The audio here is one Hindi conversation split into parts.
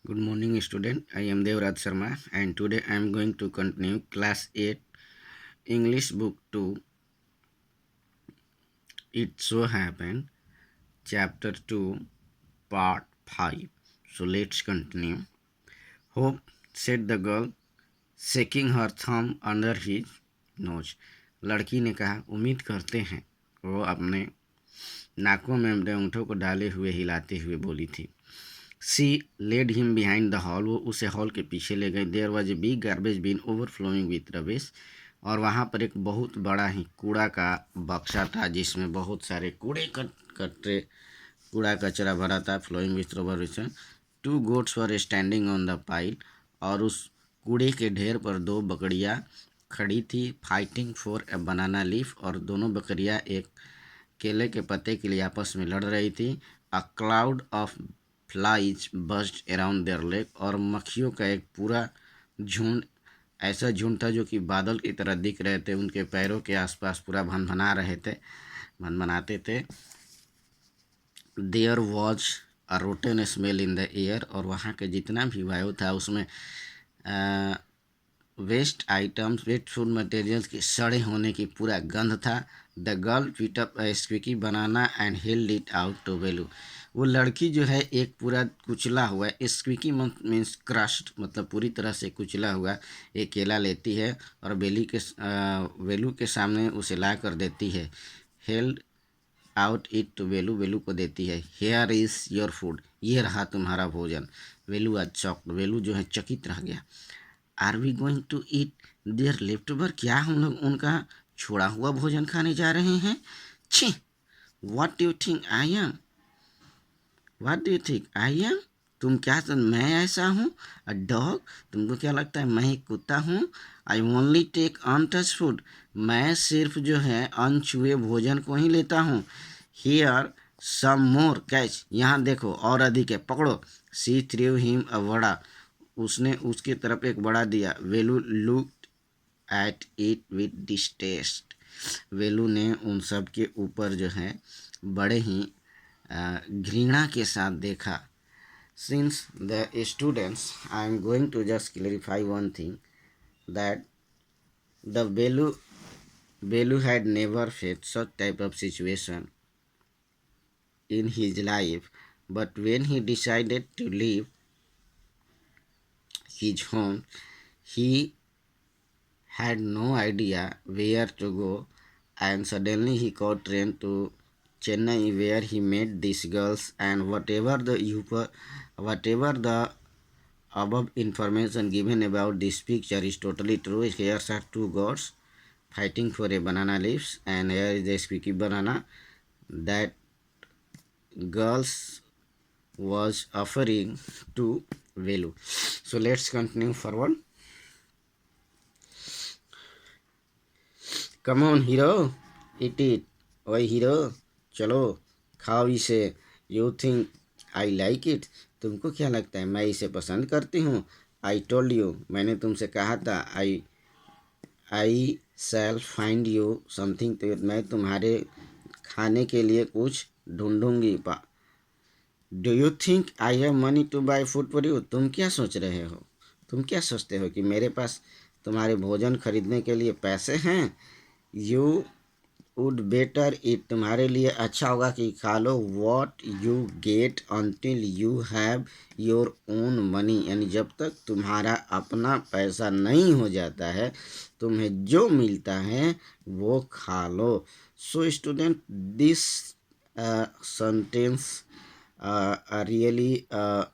Good morning, student. I am Devraj Sharma, and today I am going to continue Class 8 English Book 2. It so happened, Chapter 2, Part 5. So let's continue. Hope, said the girl, shaking her thumb under his nose. लड़की ने कहा, उम्मीद करते हैं। वो अपने नाकों में अपने ऊँटों को डाले हुए हिलाते हुए बोली थी। She led him behind the hall. वो उसे हॉल के पीछे ले गई। There was a big garbage bin overflowing with rubbish. और वहाँ पर एक बहुत बड़ा ही कूड़ा का बक्सा था जिसमें बहुत सारे कूड़ा कचरा भरा था। Flowing with rubbish. Two goats were standing on the pile. और उस कूड़े के ढेर पर दो बकरियाँ खड़ी थी। Fighting for a banana leaf. और दोनों बकरियाँ एक केले के पत्ते के लिए आपस में लड़ रही थी। A cloud of flies burst around their leg. और मक्खियों का एक पूरा झुंड, ऐसा झुंड था जो कि बादल की तरह दिख रहे थे। उनके पैरों के आसपास पूरा भनभनाते थे। There was a rotten smell in the air. और वहाँ के जितना भी वायु था उसमें waste items, waste food materials के सड़े होने की पूरा गंध था। The girl picked up a squeaky banana and held it out to Velu. वो लड़की जो है एक पूरा कुचला हुआ, स्क्विकी मीन्स क्रश्ड, मतलब पूरी तरह से कुचला हुआ एक केला लेती है और वेलू के सामने उसे ला कर देती है। हेल्ड आउट इट टू वेलू। वेलू को देती है। Here is your food. ये रहा तुम्हारा भोजन। वेलू आज चॉक्ड। वेलू जो है चकित रह गया। Are we going to eat their left over. क्या हम लोग उनका छोड़ा हुआ भोजन खाने जा रहे हैं? छी, what do you think I am? What do you think I am? तुम क्या मैं ऐसा हूँ? A dog. तुमको क्या लगता है मैं एक कुत्ता हूँ? I only take untouch food. मैं सिर्फ जो है अनछुए भोजन को ही लेता हूँ। Here some more catch. यहाँ देखो और अधिक है, पकड़ो। She threw him a vada. उसने उसकी तरफ एक बड़ा दिया। Velu looked at it with disgust. Velu ने उन सब के ऊपर जो है बड़े ही घृणा के साथ देखा। Since the students, I am going to just clarify one thing that the value had never faced such type of situation in his life, but when he decided to leave his home, he had no idea where to go, and suddenly he caught train to Chennai, where he met these girls. And whatever the above information given about this picture is totally true. Here are two gods fighting for a banana leaves, and here is a squeaky banana that girls was offering to Velu. So let's continue forward. Come on, hero, eat it. ओए हीरो, चलो खाओ इसे। You think I like it. तुमको क्या लगता है मैं इसे पसंद करती हूँ? I told you. मैंने तुमसे कहा था। I shall find you something तो मैं तुम्हारे खाने के लिए कुछ ढूंढूंगी। Do you think I have money to buy food for you. तुम क्या सोच रहे हो? तुम क्या सोचते हो कि मेरे पास तुम्हारे भोजन खरीदने के लिए पैसे हैं? You would better it. तुम्हारे लिए अच्छा होगा कि खा लो। What you get until you have your own money. यानी जब तक तुम्हारा अपना पैसा नहीं हो जाता है, तुम्हें जो मिलता है वो खा लो। So student, this sentence really uh,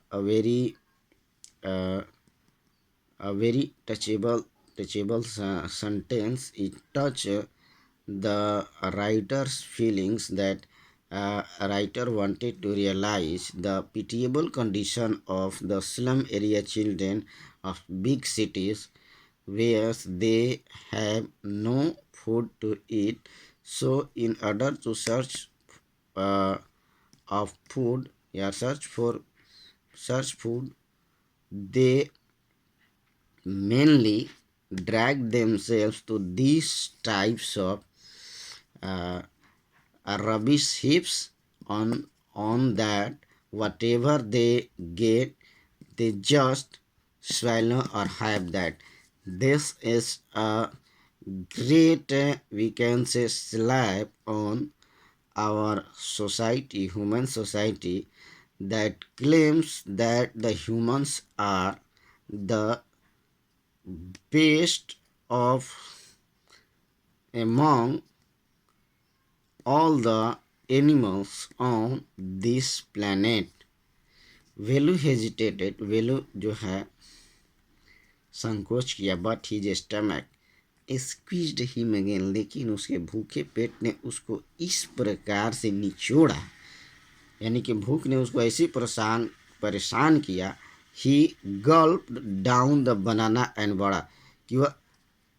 a very touchable sentence. It touch the writer's feelings that a writer wanted to realize the pitiable condition of the slum area children of big cities where they have no food to eat. So in order to uh, search food, they mainly drag themselves to these types of uh, rubbish heaps on that whatever they get they just swallow or have that. This is a great, we can say, slap on our society, human society, that claims that the humans are the best of among all the animals on this planet. Velu hesitated, Velu जो है संकोच किया, but his stomach squeezed him again, लेकिन उसके भूखे पेट ने उसको इस प्रकार से निचोड़ा, यानी कि भूख ने उसको ऐसी परेशान किया, ही गल्प्ड डाउन द बनाना एंड बड़ा, कि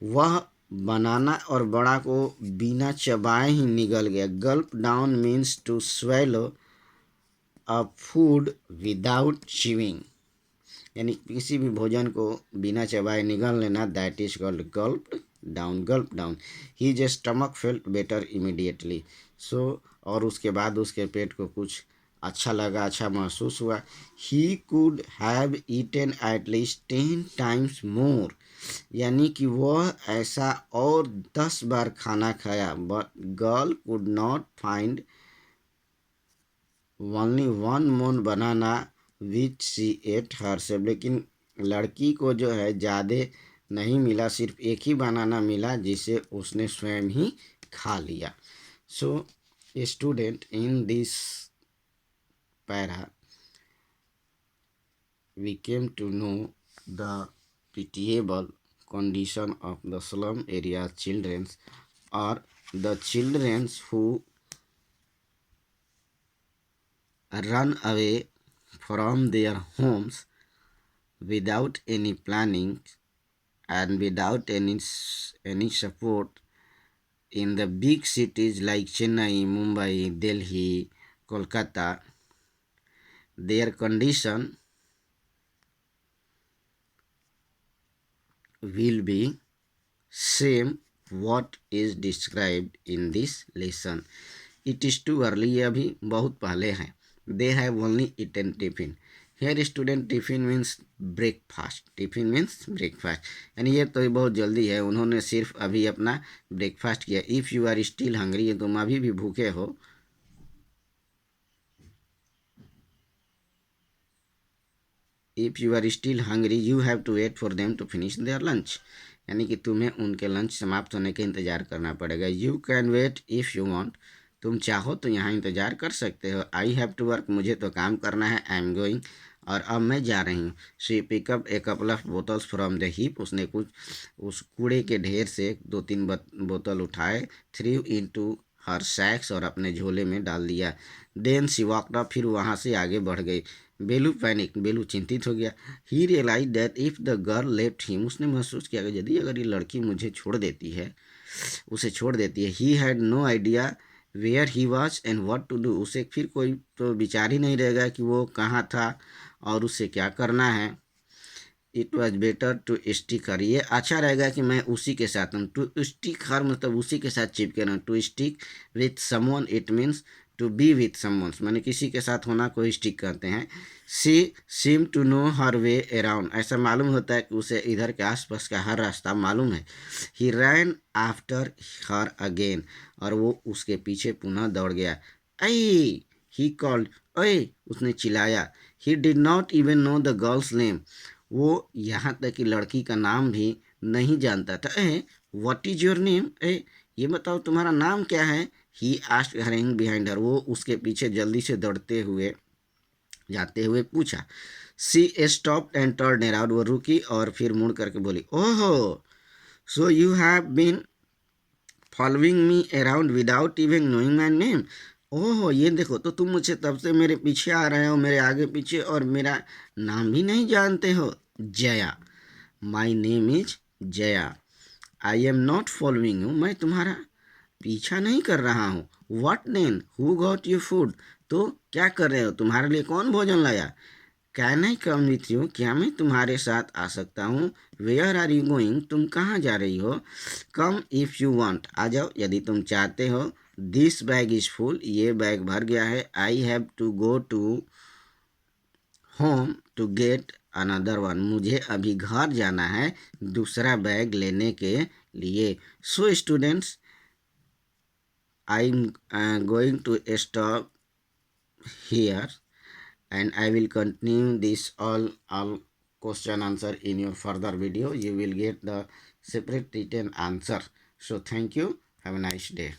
वह बनाना और बड़ा को बिना चबाए ही निगल गया. Gulp down means to swallow a food without chewing, यानी किसी भी भोजन को बिना चबाए निगल लेना, that is called gulp down. Gulp down. His stomach felt better immediately. So और उसके बाद उसके पेट को कुछ अच्छा लगा, अच्छा महसूस हुआ. He could have eaten at least 10 times more, यानी कि वह ऐसा और 10 बार खाना खाया. But girl could not find only one more banana which she ate herself, लेकिन लड़की को जो है ज़्यादा नहीं मिला, सिर्फ एक ही बनाना मिला जिसे उसने स्वयं ही खा लिया. So student, in this para we came to know the pitiable condition of the slum area children, or the children who run away from their homes without any planning and without any support in the big cities like Chennai, Mumbai, Delhi, Kolkata. Their condition will be same what is described in this lesson. It is too early, ये अभी बहुत पहले हैं. They have only eaten tiffin. Here student, tiffin means breakfast. Tiffin means breakfast, यानी ये तो बहुत जल्दी है, उन्होंने सिर्फ अभी अपना ब्रेकफास्ट किया. If you are still hungry, तुम अभी भी भूखे हो. If you are still hungry, you have to wait for them to finish their lunch. यानी कि तुम्हें उनके लंच समाप्त होने का इंतज़ार करना पड़ेगा. You can wait if you want. तुम चाहो तो यहाँ इंतज़ार कर सकते हो. I have to work. मुझे तो काम करना है. I am going. और अब मैं जा रही हूँ. She pick up a couple of bottles from the heap. उसने कुछ उस कूड़े के ढेर से 2-3 बोतल उठाए. Threw into her sacks, और अपने झोले में डाल दिया. Then she walked up. फिर वहाँ से आगे बढ़ गई. बेलू पैनिक, बेलू चिंतित हो गया. He realise that if the girl left him, उसने महसूस किया कि यदि अगर ये लड़की मुझे छोड़ देती है, उसे छोड़ देती है. He had no idea where he was and what to do. उसे फिर कोई तो विचार ही नहीं रहेगा कि वो कहाँ था और उसे क्या करना है. It was better to stick her, ये अच्छा रहेगा कि मैं उसी के साथ हूँ. टू स्टिक हर मतलब उसी के साथ चिपके रहना. To stick with someone, it means to be with someone, माने किसी के साथ होना को स्टिक कहते हैं. She seem to know her way around, ऐसा मालूम होता है कि उसे इधर के आसपास का हर रास्ता मालूम है. ही रैन आफ्टर हर अगेन, और वो उसके पीछे पुनः दौड़ गया. आई, ही कॉल्ड, ओए, उसने चिल्लाया. He did not even know the girls name, वो यहाँ तक कि लड़की का नाम भी नहीं जानता था. ए, व्हाट इज योर नेम, ए, ये बताओ तुम्हारा नाम क्या है. He asked hurrying behind her, वो उसके पीछे जल्दी से दौड़ते हुए जाते हुए पूछा. She stopped and turned around, वो रुकी और फिर मुड़ करके बोली, ओहो, so you have been following me around without even knowing my name. ओह, ये देखो, तो तुम मुझे तब से मेरे पीछे आ रहे हो, मेरे आगे पीछे, और मेरा नाम भी नहीं जानते हो. Jaya, my name is Jaya. I am not following you, मैं तुम्हारा पीछा नहीं कर रहा हूँ. What then, who got you food, तो क्या कर रहे हो, तुम्हारे लिए कौन भोजन लाया. Can I come with you, क्या मैं तुम्हारे साथ आ सकता हूँ. वेयर आर यू गोइंग, तुम कहाँ जा रही हो. कम इफ़ यू वांट, आ जाओ यदि तुम चाहते हो. दिस बैग इज़ फुल, ये बैग भर गया है. I have to go to home to get another one, मुझे अभी घर जाना है दूसरा बैग लेने के लिए. So students, I am going to stop here and I will continue this all question answer in your further video. You will get the separate written answer. So thank you. Have a nice day.